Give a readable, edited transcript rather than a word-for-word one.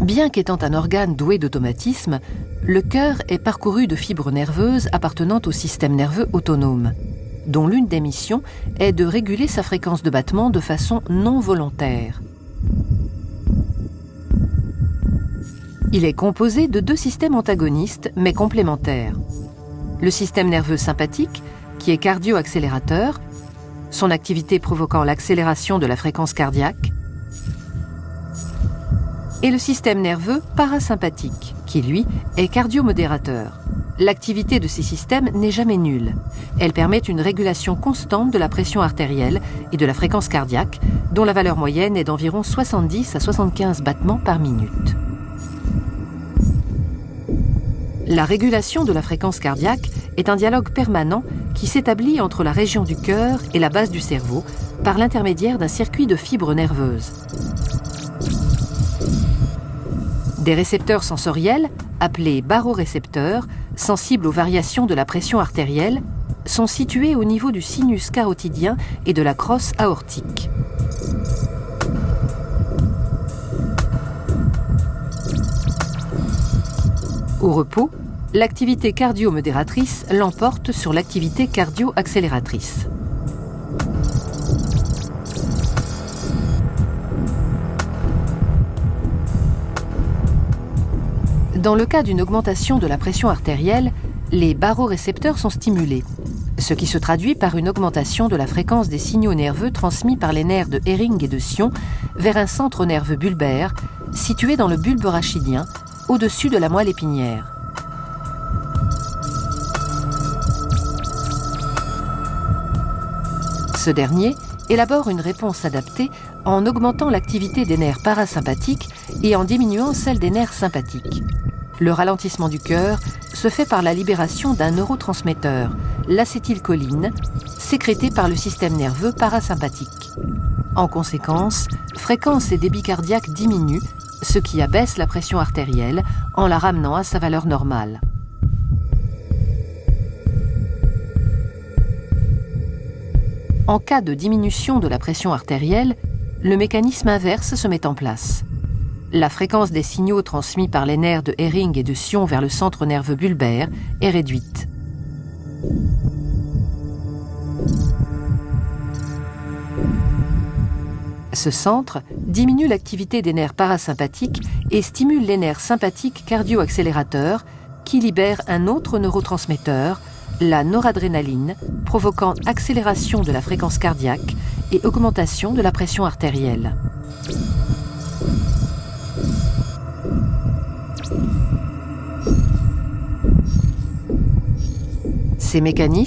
Bien qu'étant un organe doué d'automatisme, le cœur est parcouru de fibres nerveuses appartenant au système nerveux autonome, dont l'une des missions est de réguler sa fréquence de battement de façon non volontaire. Il est composé de deux systèmes antagonistes mais complémentaires. Le système nerveux sympathique, qui est cardio-accélérateur, son activité provoquant l'accélération de la fréquence cardiaque, et le système nerveux parasympathique, qui lui est cardiomodérateur. L'activité de ces systèmes n'est jamais nulle. Elle permet une régulation constante de la pression artérielle et de la fréquence cardiaque, dont la valeur moyenne est d'environ 70 à 75 battements par minute. La régulation de la fréquence cardiaque est un dialogue permanent qui s'établit entre la région du cœur et la base du cerveau par l'intermédiaire d'un circuit de fibres nerveuses. Des récepteurs sensoriels, appelés barorécepteurs, sensibles aux variations de la pression artérielle, sont situés au niveau du sinus carotidien et de la crosse aortique. Au repos, l'activité cardio-modératrice l'emporte sur l'activité cardio-accélératrice. Dans le cas d'une augmentation de la pression artérielle, les barorécepteurs sont stimulés, ce qui se traduit par une augmentation de la fréquence des signaux nerveux transmis par les nerfs de Hering et de Sion vers un centre nerveux bulbaire situé dans le bulbe rachidien, au-dessus de la moelle épinière. Ce dernier élabore une réponse adaptée en augmentant l'activité des nerfs parasympathiques et en diminuant celle des nerfs sympathiques. Le ralentissement du cœur se fait par la libération d'un neurotransmetteur, l'acétylcholine, sécrété par le système nerveux parasympathique. En conséquence, fréquence et débit cardiaque diminuent, ce qui abaisse la pression artérielle en la ramenant à sa valeur normale. En cas de diminution de la pression artérielle, le mécanisme inverse se met en place. La fréquence des signaux transmis par les nerfs de Hering et de Sion vers le centre nerveux bulbaire est réduite. Ce centre diminue l'activité des nerfs parasympathiques et stimule les nerfs sympathiques cardio-accélérateurs qui libèrent un autre neurotransmetteur, la noradrénaline, provoquant accélération de la fréquence cardiaque et augmentation de la pression artérielle. Ces mécanismes